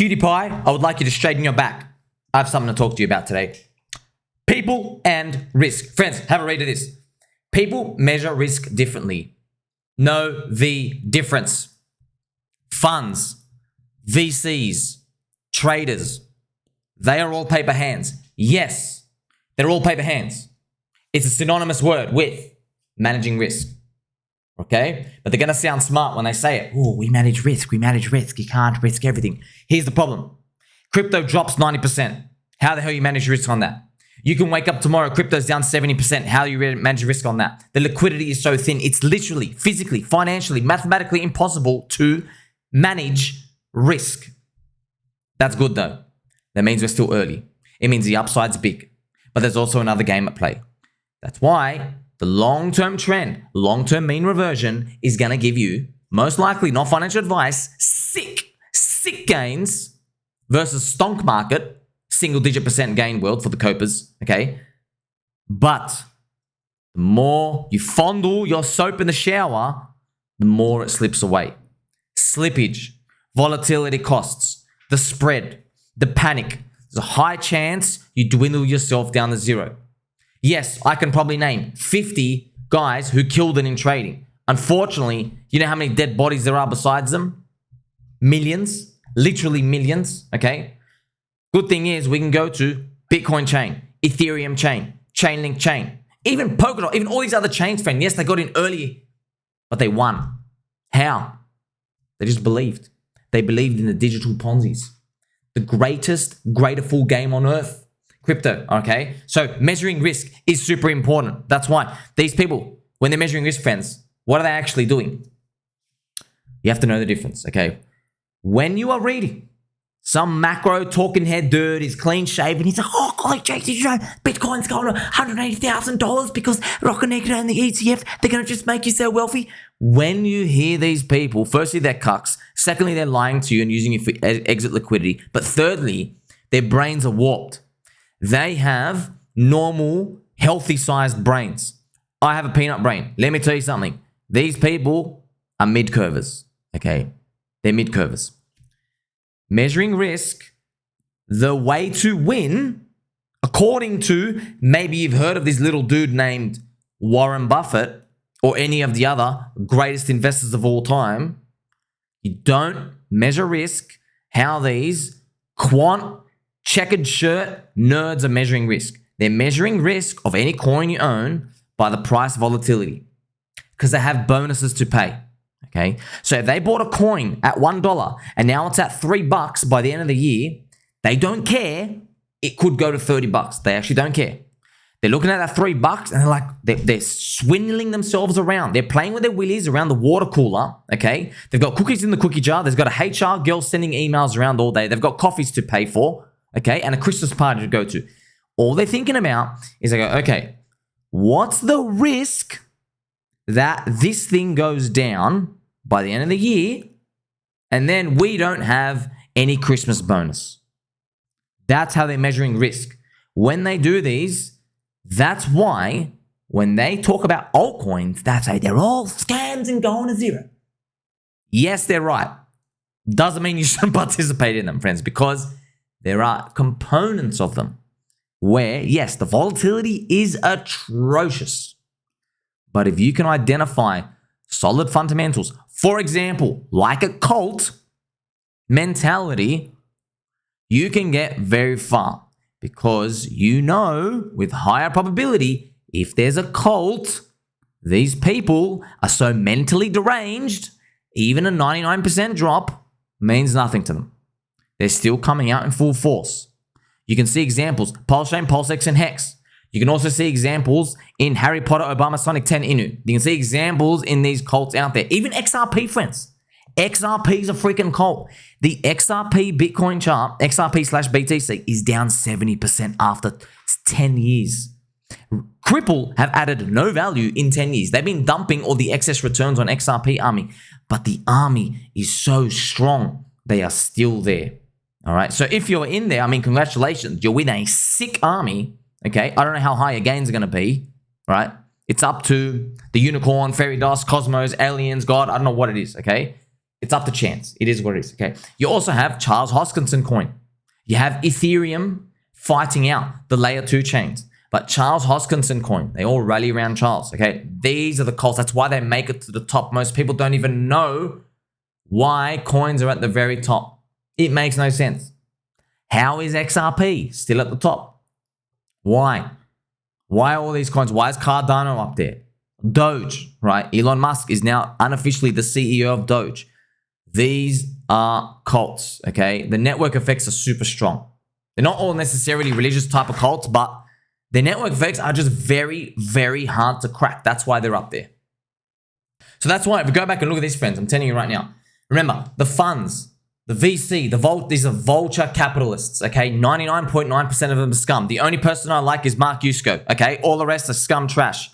Cutie Pie, I would like you to straighten your back. I have something to talk to you about today. People and risk. Friends, have a read of this. People measure risk differently. Know the difference. Funds, VCs, traders, they are all paper hands. Yes, they're all paper hands. It's a synonymous word with managing risk. Okay? But they're going to sound smart when they say it. Oh, we manage risk. You can't risk everything. Here's the problem. Crypto drops 90%. How the hell you manage risk on that? You can wake up tomorrow, crypto's down 70%. How do you manage risk on that? The liquidity is so thin. It's literally, physically, financially, mathematically impossible to manage risk. That's good though. That means we're still early. It means the upside's big. But there's also another game at play. That's why the long-term trend, long-term mean reversion is going to give you, most likely, not financial advice, sick gains versus stonk market, single-digit % gain world for the copers, okay? But the more you fondle your soap in the shower, the more it slips away. Slippage, volatility costs, the spread, the panic. There's a high chance you dwindle yourself down to zero. Yes, I can probably name 50 guys who killed it in trading. Unfortunately, you know how many dead bodies there are besides them? Millions, literally millions, okay? Good thing is we can go to Bitcoin chain, Ethereum chain, Chainlink chain, even Polkadot, even all these other chains, friend. Yes, they got in early, but they won. How? They just believed. They believed in the digital Ponzi's. The greater full game on earth. Crypto, okay? So measuring risk is super important. That's why these people, when they're measuring risk, friends, what are they actually doing? You have to know the difference, okay? When you are reading some macro talking head dude is clean shaven. He's like, oh, golly, Jake, did you know Bitcoin's going to $180,000 because Rocketnecker and the ETF, they're going to just make you so wealthy? When you hear these people, firstly, they're cucks. Secondly, they're lying to you and using you for exit liquidity. But thirdly, their brains are warped. They have normal, healthy-sized brains. I have a peanut brain. Let me tell you something. These people are mid-curvers, okay? They're mid-curvers. Measuring risk, the way to win, according to, maybe you've heard of this little dude named Warren Buffett or any of the other greatest investors of all time, you don't measure risk how these quant checkered shirt nerds are measuring risk. They're measuring risk of any coin you own by the price volatility because they have bonuses to pay. Okay, so if they bought a coin at $1 and now it's at $3 by the end of the year, they don't care. It could go to $30. They actually don't care. They're looking at that $3 and they're like, they're swindling themselves around. They're playing with their willies around the water cooler. Okay, they've got cookies in the cookie jar. There's got a HR girl sending emails around all day. They've got coffees to pay for. Okay, and a Christmas party to go to. All they're thinking about is they go, okay, what's the risk that this thing goes down by the end of the year, and then we don't have any Christmas bonus? That's how they're measuring risk. When they do these, that's why when they talk about altcoins, they say they're all scams and going to zero. Yes, they're right. Doesn't mean you shouldn't participate in them, friends, because there are components of them where, yes, the volatility is atrocious. But if you can identify solid fundamentals, for example, like a cult mentality, you can get very far because you know with higher probability, if there's a cult, these people are so mentally deranged, even a 99% drop means nothing to them. They're still coming out in full force. You can see examples, PulseChain, PulseX, and Hex. You can also see examples in Harry Potter, Obama, Sonic 10, Inu. You can see examples in these cults out there. Even XRP, friends. XRP is a freaking cult. The XRP Bitcoin chart, XRP/BTC, is down 70% after 10 years. Cripple have added no value in 10 years. They've been dumping all the excess returns on XRP army. But the army is so strong, they are still there. All right. So if you're in there, I mean, congratulations. You're with a sick army. Okay. I don't know how high your gains are going to be. Right. It's up to the unicorn, fairy dust, cosmos, aliens, God. I don't know what it is. Okay. It's up to chance. It is what it is, okay? You also have Charles Hoskinson coin. You have Ethereum fighting out the layer 2 chains. But Charles Hoskinson coin, they all rally around Charles, okay? These are the calls. That's why they make it to the top. Most people don't even know why coins are at the very top. It makes no sense. How is XRP still at the top? Why? Why all these coins? Why is Cardano up there? Doge, right? Elon Musk is now unofficially the CEO of Doge. These are cults, okay? The network effects are super strong. They're not all necessarily religious type of cults, but the network effects are just very, very hard to crack. That's why they're up there. So that's why, if we go back and look at these friends, I'm telling you right now, remember, the funds, the VC, these are vulture capitalists, okay? 99.9% of them are scum. The only person I like is Mark Yusko, okay? All the rest are scum trash.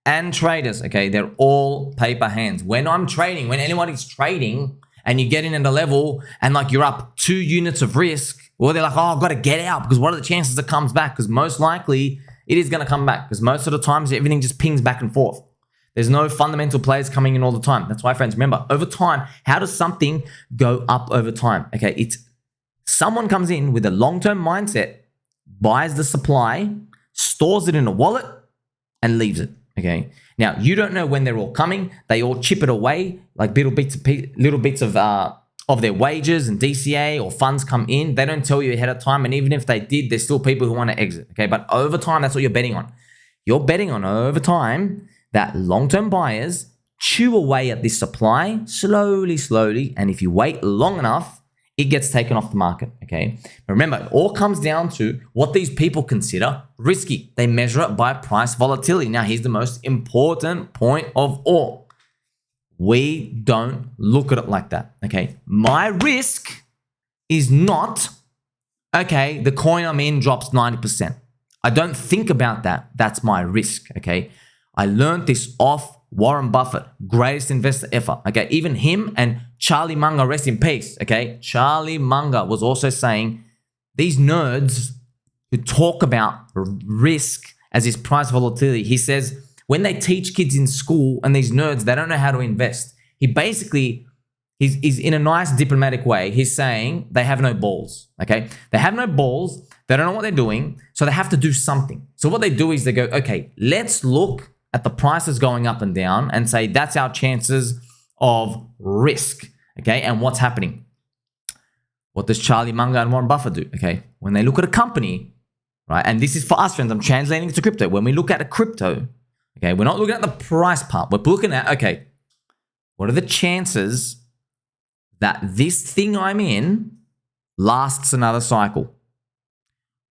And traders, okay? They're all paper hands. When I'm trading, when anybody's trading and you get in at a level and like you're up 2 units of risk, well, they're like, oh, I've got to get out because what are the chances it comes back? Because most likely it is going to come back because most of the times everything just pings back and forth. There's no fundamental players coming in all the time. That's why, friends, remember, over time, how does something go up over time? Okay, it's someone comes in with a long-term mindset, buys the supply, stores it in a wallet, and leaves it. Okay. Now you don't know when they're all coming. They all chip it away like little bits of their wages and DCA or funds come in. They don't tell you ahead of time. And even if they did, there's still people who want to exit. Okay. But over time, that's what you're betting on. You're betting on over time that long-term buyers chew away at this supply slowly. And if you wait long enough, it gets taken off the market, okay? But remember, it all comes down to what these people consider risky. They measure it by price volatility. Now, here's the most important point of all. We don't look at it like that, okay? My risk is not, okay, the coin I'm in drops 90%. I don't think about that. That's my risk, okay? I learned this off Warren Buffett, greatest investor ever, okay? Even him and Charlie Munger, rest in peace, okay? Charlie Munger was also saying these nerds who talk about risk as his price volatility, he says when they teach kids in school and these nerds, they don't know how to invest. He basically, he's in a nice diplomatic way, he's saying they have no balls, okay? They have no balls, they don't know what they're doing, so they have to do something. So what they do is they go, okay, let's look at the prices going up and down and say that's our chances of risk, okay? And what's happening? What does Charlie Munger and Warren Buffett do, okay? When they look at a company, right? And this is for us, friends, I'm translating it to crypto. When we look at a crypto, okay, we're not looking at the price part. We're looking at, okay, what are the chances that this thing I'm in lasts another cycle?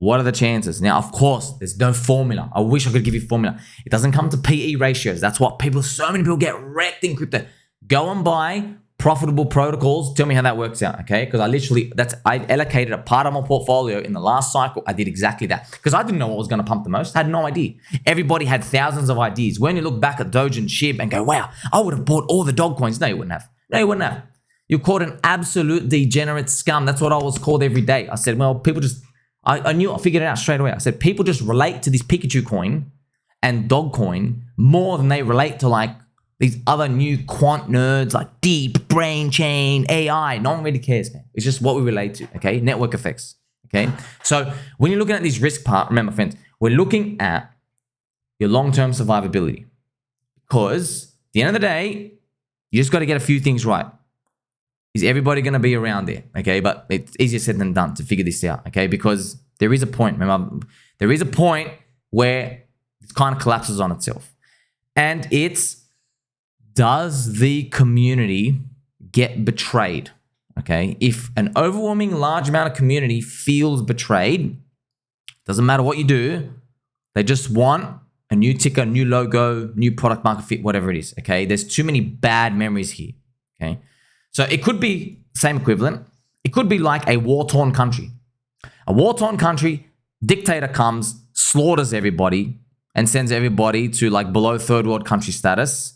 What are the chances? Now, of course, there's no formula. I wish I could give you a formula. It doesn't come to PE ratios. That's what so many people get wrecked in crypto. Go and buy profitable protocols. Tell me how that works out, okay? Because I allocated a part of my portfolio in the last cycle. I did exactly that because I didn't know what was going to pump the most. I had no idea. Everybody had thousands of ideas. When you look back at Doge and SHIB and go, wow, I would have bought all the dog coins. No, you wouldn't have. No, you wouldn't have. You're called an absolute degenerate scum. That's what I was called every day. I said, well, people just... I figured it out straight away. I said, people just relate to this Pikachu coin and dog coin more than they relate to like these other new quant nerds like deep brain chain, AI. No one really cares, man. It's just what we relate to, okay? Network effects, okay? So when you're looking at this risk part, remember, friends, we're looking at your long-term survivability because at the end of the day, you just got to get a few things right. Is everybody going to be around there? Okay, but it's easier said than done to figure this out, okay? Because there is a point, remember, there is a point where it kind of collapses on itself. And it's, does the community get betrayed? Okay, if an overwhelming large amount of community feels betrayed, doesn't matter what you do, they just want a new ticker, new logo, new product market fit, whatever it is, okay? There's too many bad memories here, okay? So it could be same equivalent. It could be like a war-torn country. A war-torn country, dictator comes, slaughters everybody, and sends everybody to like below third world country status.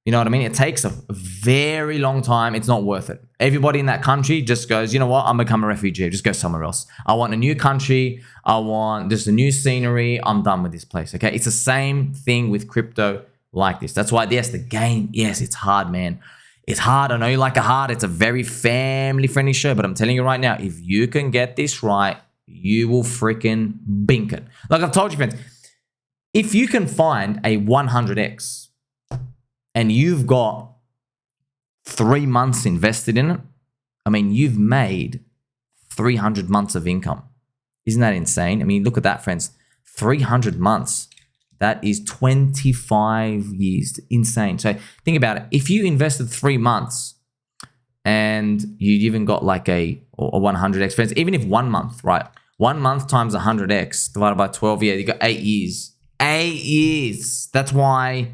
You know what I mean? It takes a very long time. It's not worth it. Everybody in that country just goes, you know what? I'm become a refugee. Just go somewhere else. I want a new country. I want just a new scenery. I'm done with this place, okay? It's the same thing with crypto like this. That's why, yes, the game, yes, it's hard, man. It's hard. I know you like it hard. It's a very family-friendly show, but I'm telling you right now, if you can get this right, you will freaking bink it. Like I've told you, friends, if you can find a 100x and you've got 3 months invested in it, I mean, you've made 300 months of income. Isn't that insane? I mean, look at that, friends. 300 months. That is 25 years. Insane. So think about it. If you invested 3 months and you even got like a 100x, friends, even if 1 month, right? 1 month times 100x divided by 12 years, you got 8 years. 8 years. That's why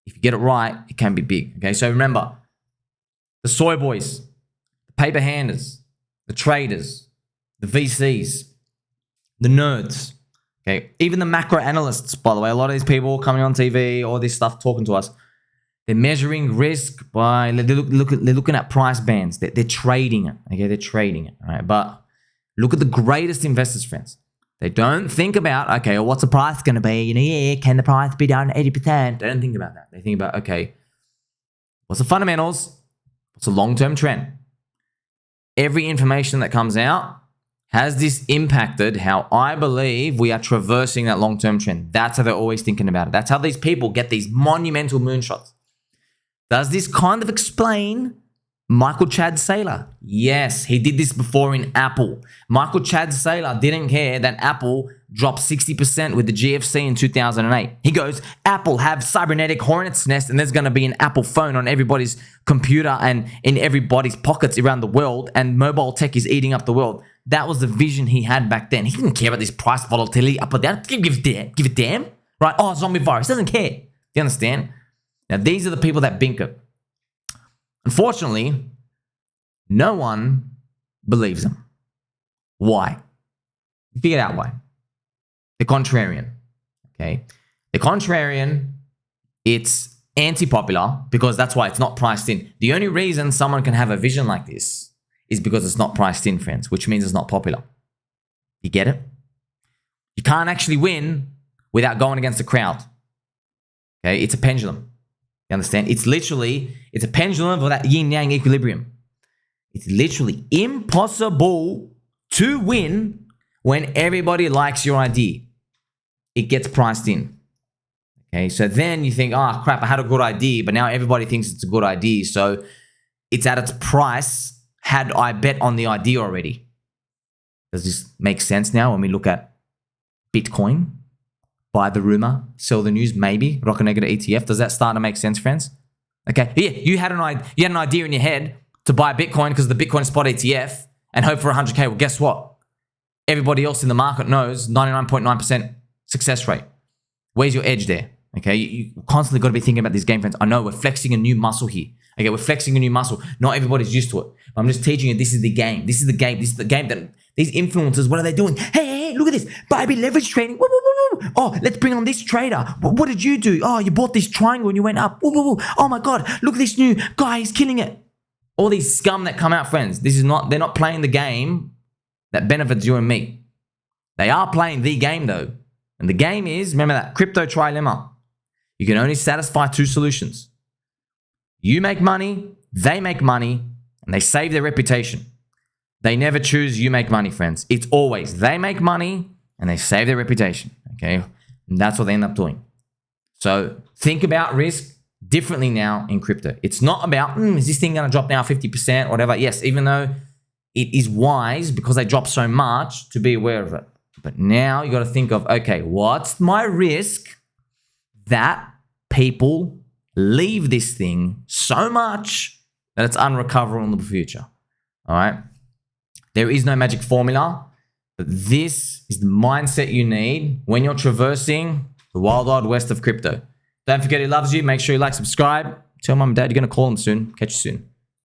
if you get it right, it can be big. Okay, so remember, the soy boys, the paper handers, the traders, the VCs, the nerds, okay, even the macro analysts, by the way, a lot of these people coming on TV, all this stuff talking to us, they're measuring risk by, they're looking at price bands. They're trading it, okay, they're trading it, all right? But look at the greatest investors, friends. They don't think about, okay, well, what's the price going to be? You know, yeah, can the price be down 80%? They don't think about that. They think about, okay, what's the fundamentals? What's the long-term trend? Every information that comes out, has this impacted how I believe we are traversing that long-term trend? That's how they're always thinking about it. That's how these people get these monumental moonshots. Does this kind of explain Michael Chad Saylor? Yes, he did this before in Apple. Michael Chad Saylor didn't care that Apple dropped 60% with the GFC in 2008. He goes, Apple have cybernetic hornet's nest and there's going to be an Apple phone on everybody's computer and in everybody's pockets around the world, and mobile tech is eating up the world. That was the vision he had back then. He didn't care about this price volatility up or down. Give a damn. Right? Oh, zombie virus. Doesn't care. Do you understand? Now, these are the people that bink it. Unfortunately, no one believes them. Why? Figure out why. The contrarian. Okay? The contrarian, it's anti-popular because that's why it's not priced in. The only reason someone can have a vision like this is because it's not priced in, friends, which means it's not popular. You get it? You can't actually win without going against the crowd. Okay? It's a pendulum. You understand? It's a pendulum for that yin-yang equilibrium. It's literally impossible to win when everybody likes your idea. It gets priced in. Okay, so then you think, oh crap, I had a good idea, but now everybody thinks it's a good idea. So it's at its price had I bet on the idea already. Does this make sense now when we look at Bitcoin? Buy the rumor, sell the news, maybe. Rock a negative ETF. Does that start to make sense, friends? Okay, yeah, you had an idea in your head to buy Bitcoin because of the Bitcoin spot ETF and hope for 100K. Well, guess what? Everybody else in the market knows 99.9% success rate. Where's your edge there? Okay, you constantly got to be thinking about this game, friends. I know we're flexing a new muscle here. Okay, we're flexing a new muscle. Not everybody's used to it. I'm just teaching you this is the game. This is the game. This is the game that these influencers, what are they doing? Hey, look at this. Buy leverage trading. Woo, woo, woo, woo. Oh, let's bring on this trader. What did you do? Oh, you bought this triangle and you went up. Woo, woo, woo. Oh my God, look at this new guy. He's killing it. All these scum that come out, friends. They're not playing the game that benefits you and me. They are playing the game though. And the game is, remember that crypto trilemma. You can only satisfy two solutions. You make money, they make money, and they save their reputation. They never choose you make money, friends. It's always they make money and they save their reputation, okay? And that's what they end up doing. So think about risk differently now in crypto. It's not about, is this thing going to drop now 50% or whatever? Yes, even though it is wise because they drop so much to be aware of it. But now you got to think of, okay, what's my risk that people leave this thing so much that it's unrecoverable in the future? All right. There is no magic formula, but this is the mindset you need when you're traversing the wild, wild west of crypto. Don't forget he loves you. Make sure you like, subscribe. Tell mom and dad you're going to call them soon. Catch you soon.